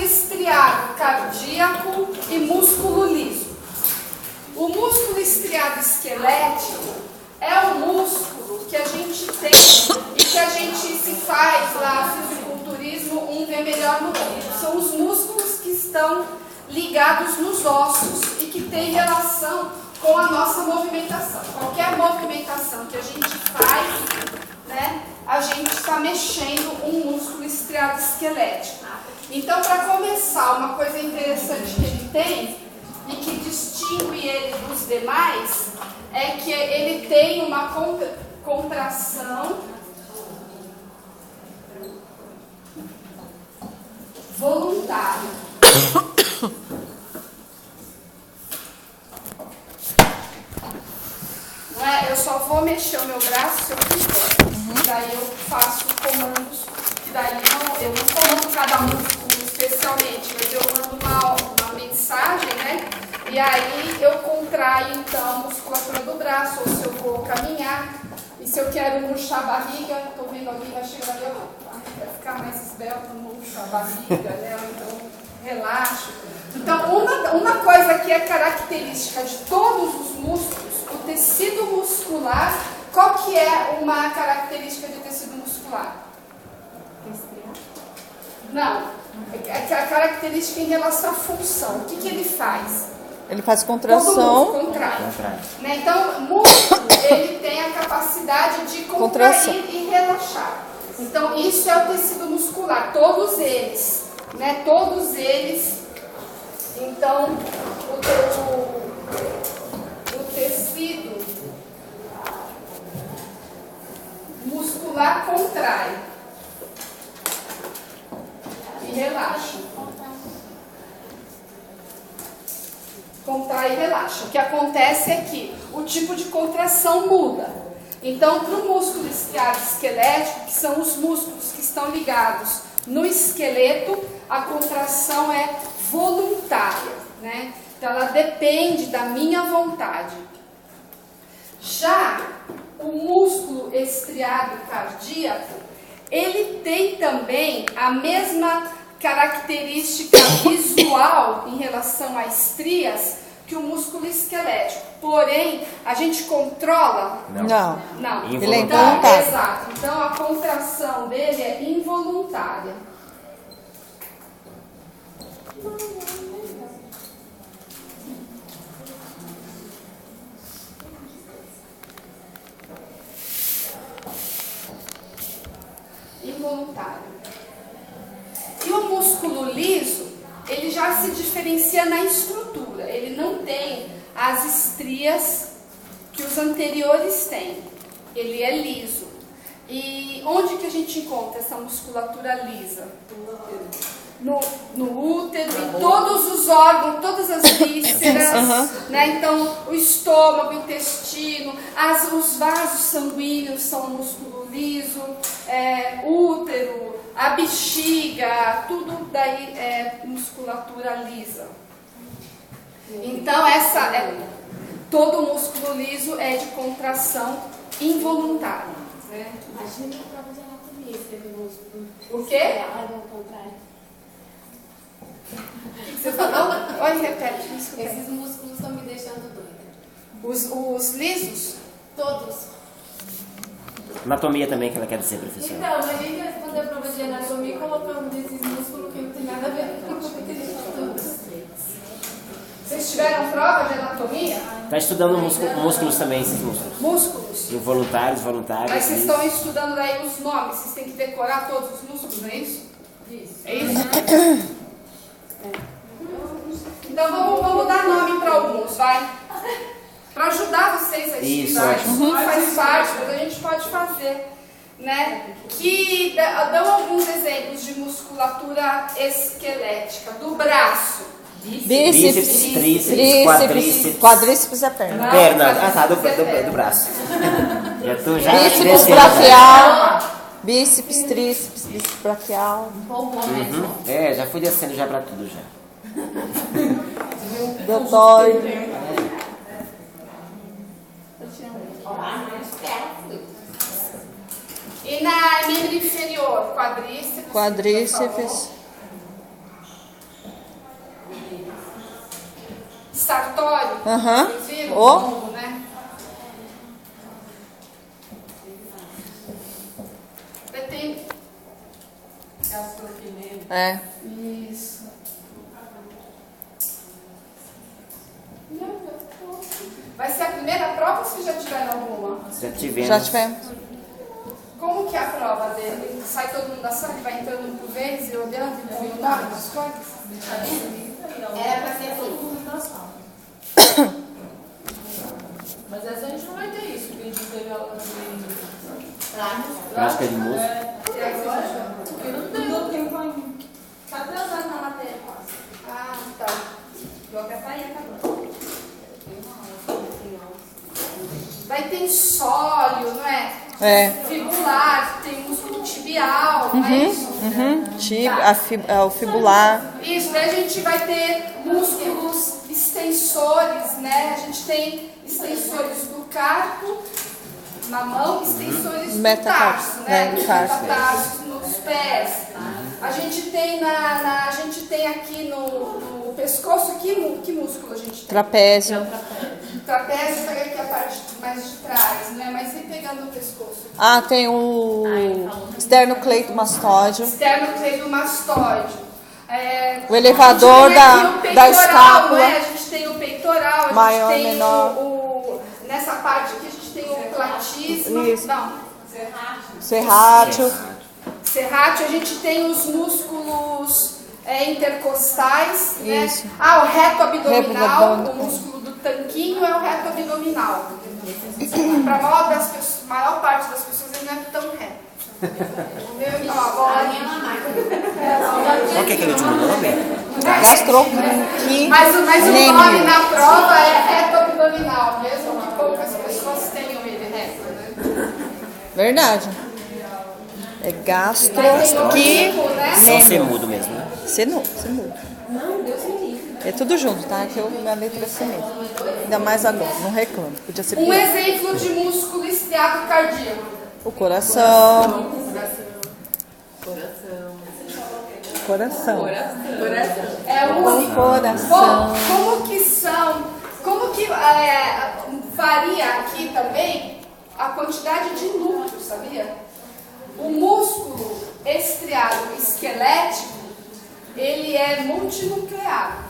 estriado cardíaco e músculo liso. O músculo estriado esquelético é o músculo que a gente tem e que a gente se faz lá, fisiculturismo, um vê melhor no outro. São os músculos que estão ligados nos ossos e que têm relação com a nossa movimentação. Qualquer movimentação que a gente faz, né, a gente está mexendo um músculo estriado esquelético. Então, para começar, uma coisa interessante que ele tem e que distingue ele dos demais é que ele tem uma contração voluntária. Não é? Eu só vou mexer o meu braço se eu quiser. Daí eu faço comandos. Daí eu não comando cada músculo especialmente, mas eu mando uma mensagem, né? E aí eu contraio então a musculatura do braço, ou se eu vou caminhar, e se eu quero murchar a barriga, estou vendo alguém vai chegar ali, vai ficar mais esbelto, murcha a barriga, né? Então relaxo. Então uma coisa que é característica de todos os músculos, o tecido muscular, qual que é uma característica de tecido muscular? Não, é a característica em relação à função. O que ele faz? Ele faz contração. Todo contrai. Né? Então, o músculo, ele tem a capacidade de contrair e relaxar. Então, isso é o tecido muscular, todos eles. Né? Todos eles. Então, o tecido muscular contrai e relaxa. Contrai e relaxa. O que acontece é que o tipo de contração muda. Então, para o músculo estriado esquelético, que são os músculos que estão ligados no esqueleto, a contração é voluntária, né? Então, ela depende da minha vontade. Já o músculo estriado cardíaco, ele tem também a mesma característica visual em relação a estrias que o músculo esquelético. Porém, a gente controla? Não. Ele é involuntário. Exato. Então, a contração dele é involuntária. Involuntário. E o músculo liso, ele já se diferencia na estrutura. Ele não tem as estrias que os anteriores têm. Ele é liso. E onde que a gente encontra essa musculatura lisa? No útero, em todos os órgãos, todas as vísceras, né? Então, o estômago, o intestino, os vasos sanguíneos são músculo liso, útero, a bexiga, tudo daí é musculatura lisa. Então, todo músculo liso é de contração involuntária. Né? Imagina a prova de anatomia, escrever músculo. O quê? O que você falou? Olha, repete. Esses músculos estão me deixando doida. Os lisos? Todos. Anatomia também que ela quer dizer, professora. Então, a gente vai fazer a prova de anatomia colocando desses músculos que não tem nada a ver com o que eles estão todos. Vocês tiveram prova de anatomia? Está estudando músculos também, esses músculos. Músculos? Involuntários, voluntários. Mas vocês estão estudando daí os nomes, vocês têm que decorar todos os músculos, não é isso? Isso. É isso? Então vamos dar nome para alguns, vai? Para ajudar vocês a estudar. Isso não faz parte, mas a gente pode fazer. Né? Que dão alguns exemplos de musculatura esquelética do braço. Bíceps, tríceps, quadríceps é perna. Não, Perna, quadríceps do braço. Já Bíceps braquial, bíceps, tríceps, bíceps braquial. Já fui descendo já pra tudo já. Deltóide. E na membro inferior, quadríceps. Quadríceps. sartório. Aham. Vocês viram? Ó. O lombo, né? Tem... É. Isso. Vai ser a primeira prova ou vocês já tiveram alguma? Já tivemos. Já tivemos. Como que é a prova dele? Sai todo mundo da sala e vai entrando por vez e olhando e põe o nome das coisas? Era pra ser todo mundo na sala. Mas essa a gente não vai ter isso, porque a gente teve aula de Prática de música. E agora? Porque não deu tempo ainda. Tá atrasado na matéria quase. Ah, tá. Joga pra aí, acabou. Vai ter sólio, não é? É. Fibular, tem músculo tibial, não é isso? O fibular. Isso, daí a gente vai ter músculos extensores, né? A gente tem extensores do carpo na mão, extensores do Metatarso, tarso, né? do tarso. Metatarso nos pés. A gente tem a gente tem aqui no pescoço, que músculo a gente tem? Trapézio. Trapézio, pega aqui a parte mais de trás, né? Mas e pegando o pescoço? Ah, tem o esternocleidomastóide. Esternocleidomastóide. O elevador a gente tem aqui o da peitoral, escápula. né? A gente tem o peitoral, a Maior, gente tem menor. nessa parte aqui a gente tem o platismo. Isso. Não, Serrátil. serrátil, a gente tem os músculos intercostais, né? Isso. Ah, o reto abdominal, Reto abdominal. o músculo do tanquinho é o reto abdominal. Para a maior parte das pessoas ele não é tão reto. O meu, ó, agora, Qual que é aquele último nome? Gastroquimêmio. mas o nome na prova é reto abdominal, mesmo que poucas pessoas tenham ele reto, né? Verdade. É Mas tem o tipo, né? Só ser mudo mesmo, né? Semudo. É tudo junto, tá? Que minha letra é semudo. Ainda mais agora, não reclamo. Podia ser Um pior. exemplo de músculo estriado cardíaco. O coração. Coração. É o O único. coração. Bom, como que varia aqui também a quantidade de núcleos, sabia? O músculo estriado esquelético, ele é multinuclear.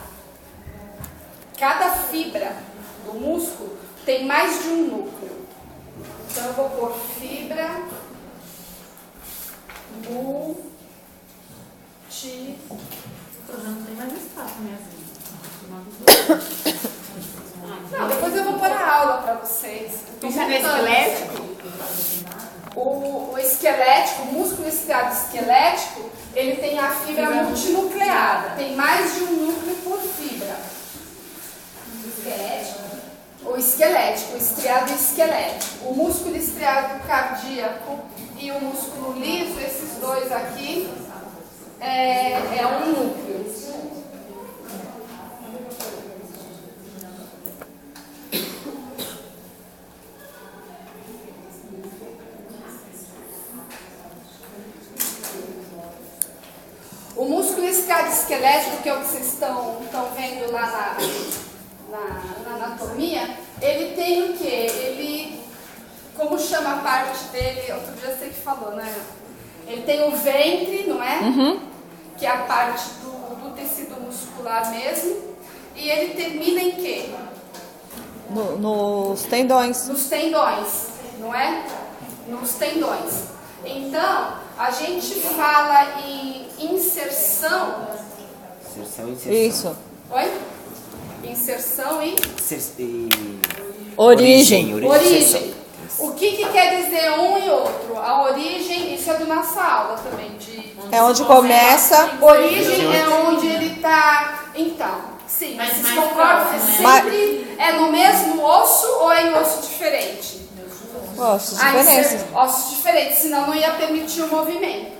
Cada fibra do músculo tem mais de um núcleo. Então eu vou pôr fibra Não tem mais espaço, minha Não, depois eu vou pôr a aula para vocês. Isso é esquelético? O esquelético, o músculo estriado esquelético, ele tem a fibra multinucleada. Tem mais de um núcleo por fibra. O esquelético, o estriado esquelético. O músculo estriado cardíaco e o músculo liso, esses dois aqui, é um núcleo. O músculo estriado esquelético, que é o que vocês estão vendo lá na anatomia, ele tem o quê? Ele, como chama a parte dele, outro dia você que falou, né? Ele tem o ventre, não é? Que é a parte do tecido muscular mesmo. E ele termina em quê? Nos tendões. Nos tendões, não é? Nos tendões. Então, a gente fala em inserção. Inserção e inserção. Isso. Oi? Inserção e Origem. origem. O que quer dizer um e outro? A origem, isso é do nossa aula também. É onde começa. Origem é onde ele está. Então, sim, Mas vocês mais concordam que próximo, né? sempre é no mesmo osso ou é em osso diferente? Ossos Ah, diferentes. ossos diferentes, senão não ia permitir o movimento.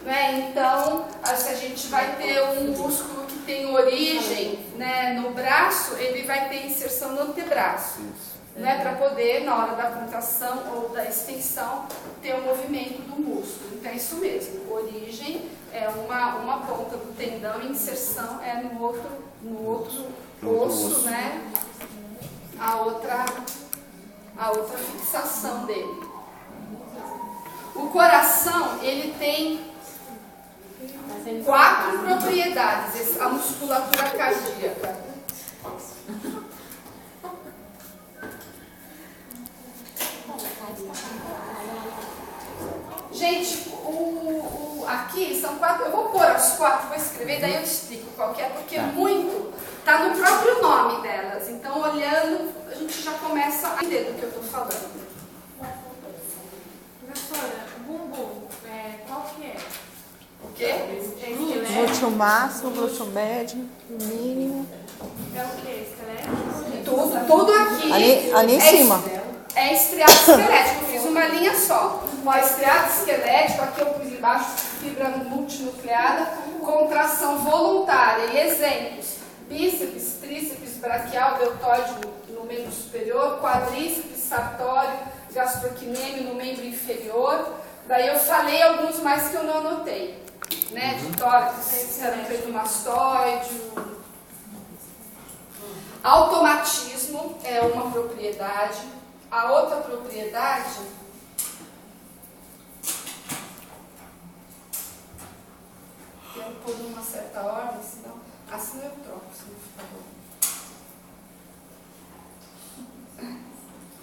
Né? Então, se a gente vai ter um músculo que tem origem, né, no braço, ele vai ter inserção no antebraço. Né, para poder, na hora da contração ou da extensão, ter o movimento do músculo. Então é isso mesmo, origem é uma ponta do tendão e inserção é no outro osso, né? A outra fixação dele. O coração, ele tem 4 propriedades, a musculatura cardíaca. Gente, aqui são 4, eu vou pôr as 4, vou escrever, daí eu explico qual que é, porque muito está no próprio nome delas. Então, olhando, a gente já começa a entender do que eu estou falando. Professora, bumbum, qual que é? O quê? Glúteo máximo, glúteo médio, mínimo. É o quê? Esquelético? Tudo aqui. Ali em cima. É estriado esquelético, eu fiz uma linha só. O estriado esquelético, aqui eu pus embaixo, fibra multinucleada, contração voluntária. E exemplos: bíceps, tríceps, braquial, deltóide no membro superior, quadríceps, sartório, gastrocnêmio no membro inferior. Daí eu falei alguns mais que eu não anotei, né? De tórax, esternocleidomastoide. Automatismo é uma propriedade. A outra propriedade quero pôr numa certa ordem, senão assim eu troco, senão fica bom.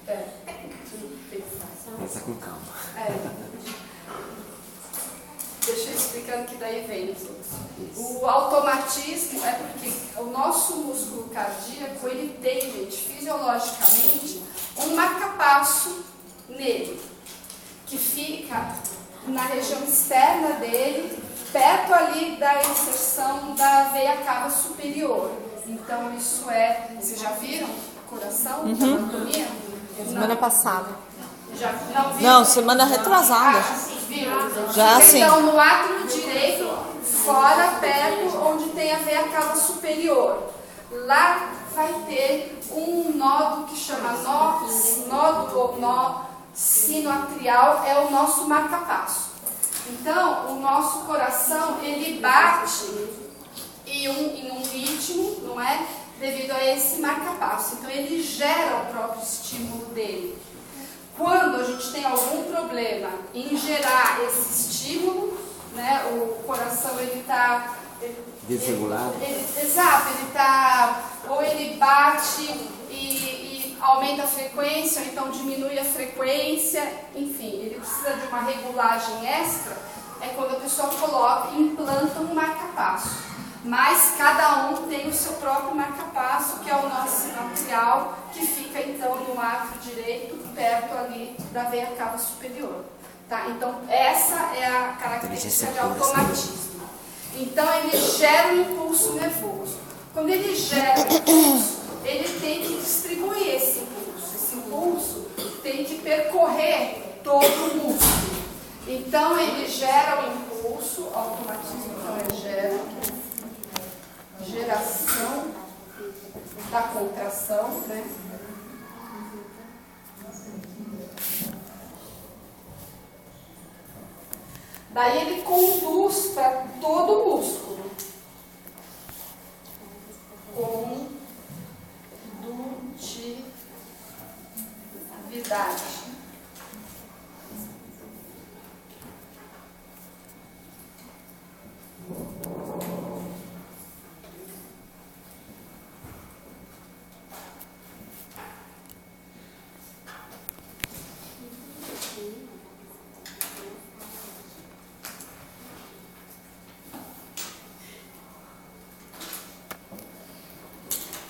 Deixa eu pensar. Pensa com calma. Deixa eu explicando que daí vem os outros. O automatismo é porque o nosso músculo cardíaco, ele tem, gente, fisiologicamente, um marcapasso nele, que fica na região externa dele, perto ali da inserção da veia cava superior. Então, isso é... Vocês já viram coração, anatomia? Semana passada. Já não viram? Não, semana retrasada. Viram? Já sim. Então, no átrio direito, fora, perto, onde tem a veia cava superior. Lá vai ter um nódo que chama nódo ou nó sinoatrial, é o nosso marcapasso. Então, o nosso coração, ele bate em um ritmo, não é? Devido a esse marcapasso. Então, ele gera o próprio estímulo dele. Quando a gente tem algum problema em gerar esse estímulo, né? O coração, ele está... Desregulado? Exato, ele está... Ou ele bate e aumenta a frequência, ou então diminui a frequência, enfim, ele precisa de uma regulagem extra, é quando a pessoa implanta um marcapasso. Mas cada um tem o seu próprio marcapasso, que é o nosso sinoatrial, que fica então no átrio direito, perto ali da veia cava superior. Tá? Então, essa é a característica de automatismo. Então, ele gera um impulso nervoso. Quando ele gera um impulso, ele tem que distribuir esse impulso. Esse impulso tem que percorrer todo o músculo. Então, ele gera o impulso, automatismo, então ele geração da contração, né? Daí ele conduz para todo o músculo. Condutividade.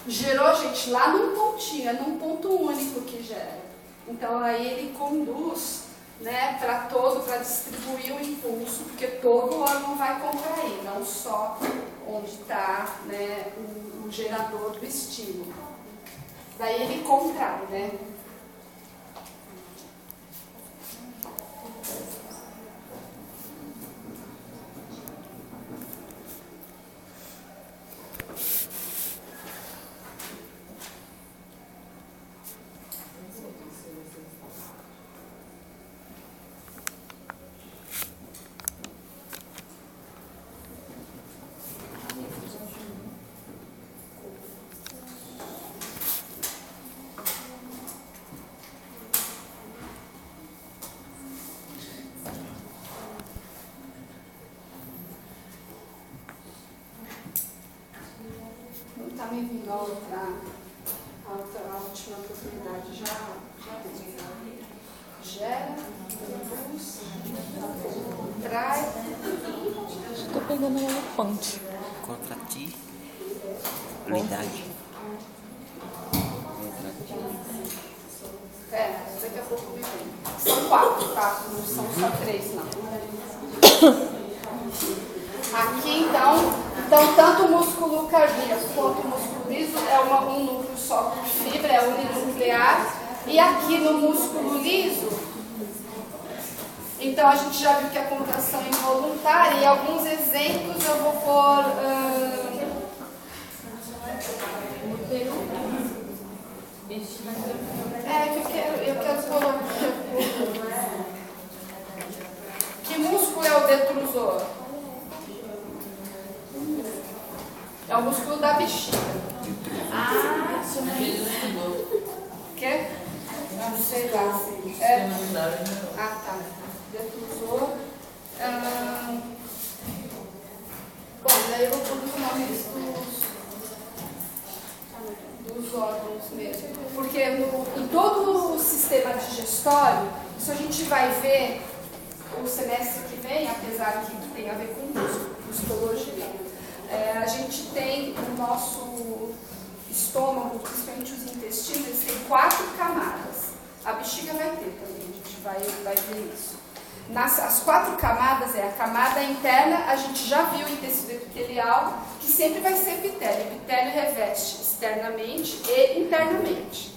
Gerou, gente, lá num pontinho, é num ponto único que gera. Então, aí ele conduz, né, para distribuir o impulso, porque todo o órgão vai contrair, não só onde está, né, o gerador do estímulo. Daí ele contrai, né? tá me vindo a última oportunidade. Já gera, produz, traz. Estou pegando um elefante. Contratividade. Daqui a pouco me vem. São 4, tá? Não são só 3, não. Aqui, então tanto o músculo cardíaco quanto o músculo liso é um núcleo só por fibra, é uninuclear. E aqui no músculo liso, então a gente já viu que a contração é involuntária, e alguns exemplos eu vou pôr. Eu quero colocar. Que músculo é o detrusor? É o músculo da bexiga. Quê? Não sei lá. Tá. Detrusor. Bom, daí eu vou pôr os nomes dos órgãos mesmo. Porque em todo o sistema digestório, isso a gente vai ver o semestre que vem, apesar que tem a ver com histologia. A gente tem o nosso estômago, principalmente os intestinos, eles têm 4 camadas. A bexiga vai ter também, a gente vai ver isso. As 4 camadas a camada interna, a gente já viu em tecido epitelial, que sempre vai ser epitélio. Epitélio reveste externamente e internamente.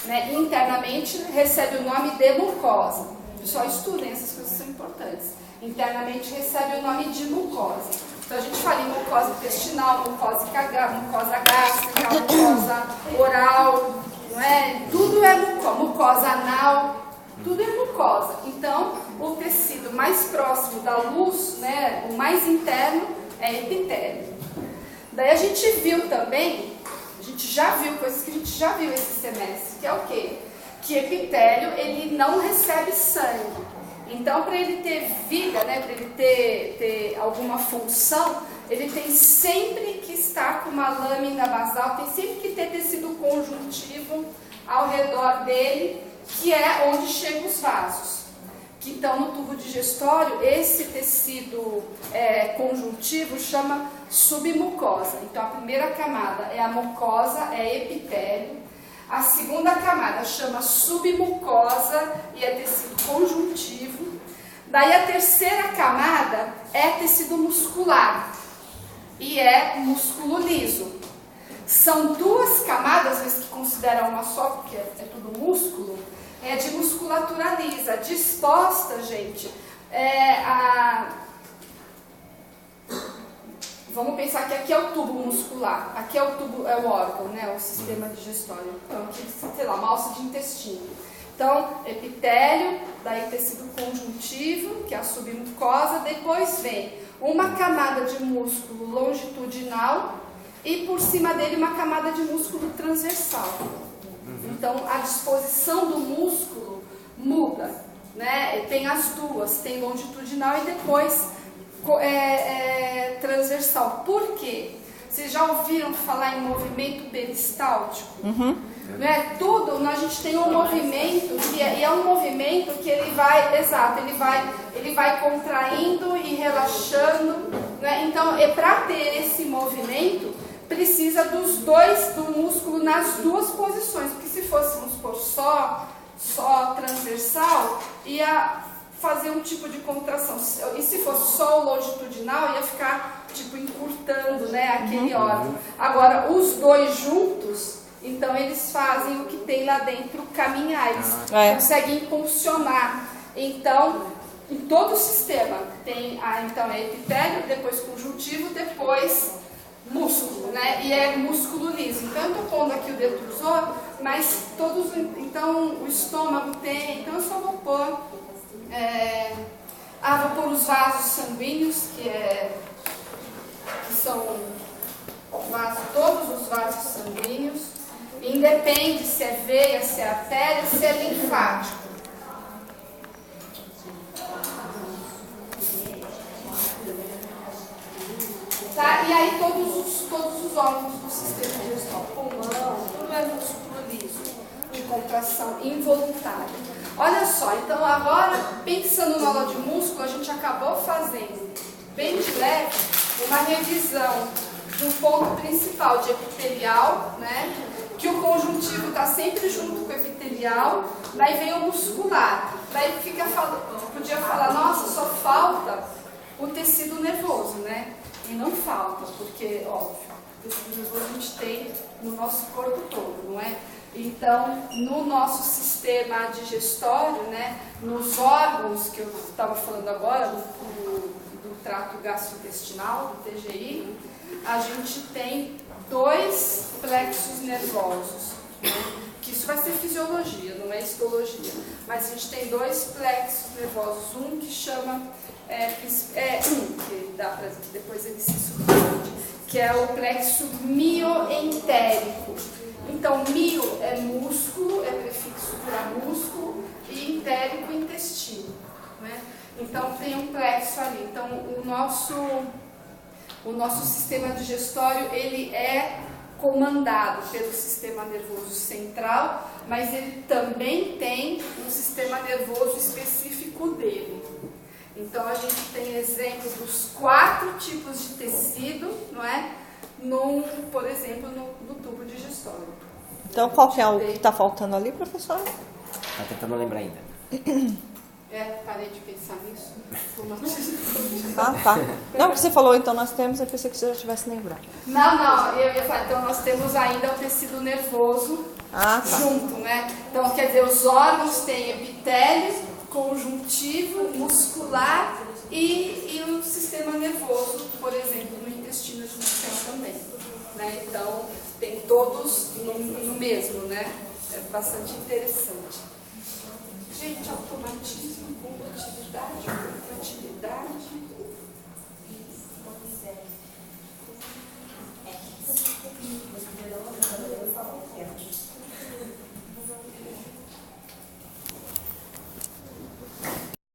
Né? Internamente recebe o nome de mucosa. Pessoal, estudem, essas coisas são importantes. Internamente recebe o nome de mucosa. Então a gente fala em mucosa intestinal, mucosa gástrica, mucosa oral, não é? Tudo é mucosa anal, tudo é mucosa. Então o tecido mais próximo da luz, né, o mais interno, é epitélio. Daí a gente viu também, a gente já viu coisas que a gente já viu esse semestre, que é o quê? Que epitélio, ele não recebe sangue. Então, para ele ter vida, né, para ele ter alguma função, ele tem sempre que estar com uma lâmina basal, tem sempre que ter tecido conjuntivo ao redor dele, que é onde chegam os vasos. Que então, no tubo digestório, esse tecido conjuntivo chama submucosa. Então, a primeira camada é a mucosa, é epitélio. A segunda camada chama submucosa e é tecido conjuntivo. Daí a terceira camada é tecido muscular e é músculo liso. São 2 camadas, mas que consideram uma só, porque é tudo músculo, é de musculatura lisa, disposta, gente, vamos pensar que aqui é o tubo muscular, aqui é o órgão, né, o sistema digestório. Então, aqui, sei lá, uma alça de intestino. Então, epitélio, daí tecido conjuntivo, que é a submucosa, depois vem uma camada de músculo longitudinal e por cima dele uma camada de músculo transversal. Então, a disposição do músculo muda, né? Tem as duas, tem longitudinal e depois transversal. Por quê? Vocês já ouviram falar em movimento peristáltico? Né? Tudo, a gente tem um movimento e é um movimento que ele vai contraindo e relaxando, né? Então, para ter esse movimento, precisa do músculo nas 2 posições, porque se fôssemos por só transversal, ia fazer um tipo de contração, e se fosse só o longitudinal, ia ficar tipo encurtando, né, aquele órgão. Agora, os 2 juntos, então eles fazem o que tem lá dentro caminhar, eles conseguem funcionar. Então, em todo o sistema tem então é epitélio, depois conjuntivo, depois músculo, né? E é músculo liso. Então eu estou pondo aqui o detrusor, mas todos, então o estômago tem, então eu só vou pôr, vou pôr os vasos sanguíneos, que são todos os vasos sanguíneos, independe se é veia, se é artéria, se é linfático. Tá? aí todos os órgãos do sistema digestório, pulmão, tudo é músculo liso, de contração involuntária. Olha só, então agora, pensando na aula de músculo, a gente acabou fazendo, bem de leve, uma revisão do ponto principal de epitelial, né? Que o conjuntivo está sempre junto com o epitelial, daí vem o muscular. Daí podia falar, nossa, só falta o tecido nervoso, né? E não falta, porque, óbvio, o tecido nervoso a gente tem no nosso corpo todo, não é? Então, no nosso sistema digestório, né, nos órgãos que eu estava falando agora, do trato gastrointestinal, do TGI, a gente tem 2 plexos nervosos, né? Que isso vai ser fisiologia, não é histologia, mas a gente tem 2 plexos nervosos, um que chama, que dá para depois ele se subdivide, que é o plexo mioentérico. Então, mio é músculo, é prefixo para músculo, e entérico, intestino, né? Então, tem um plexo ali. Então, o nosso sistema digestório, ele é comandado pelo sistema nervoso central, mas ele também tem um sistema nervoso específico dele. Então, a gente tem exemplos dos 4 tipos de tecido, não é? Por exemplo, no tubo digestório. Então, qual que é o que está faltando ali, professora? Tá tentando lembrar ainda. Parei de pensar nisso. Ah, tá. Não, o que você falou, então nós temos, eu pensei que você já tivesse lembrado. Não, eu ia falar, então nós temos ainda o tecido nervoso junto, né? Então, quer dizer, os órgãos têm epitélio, conjuntivo, muscular e o sistema nervoso, por exemplo, no intestino a gente tem também, né? Então, tem todos no mesmo, né? É bastante interessante. Gente, automatismo, condutividade, infantilidade.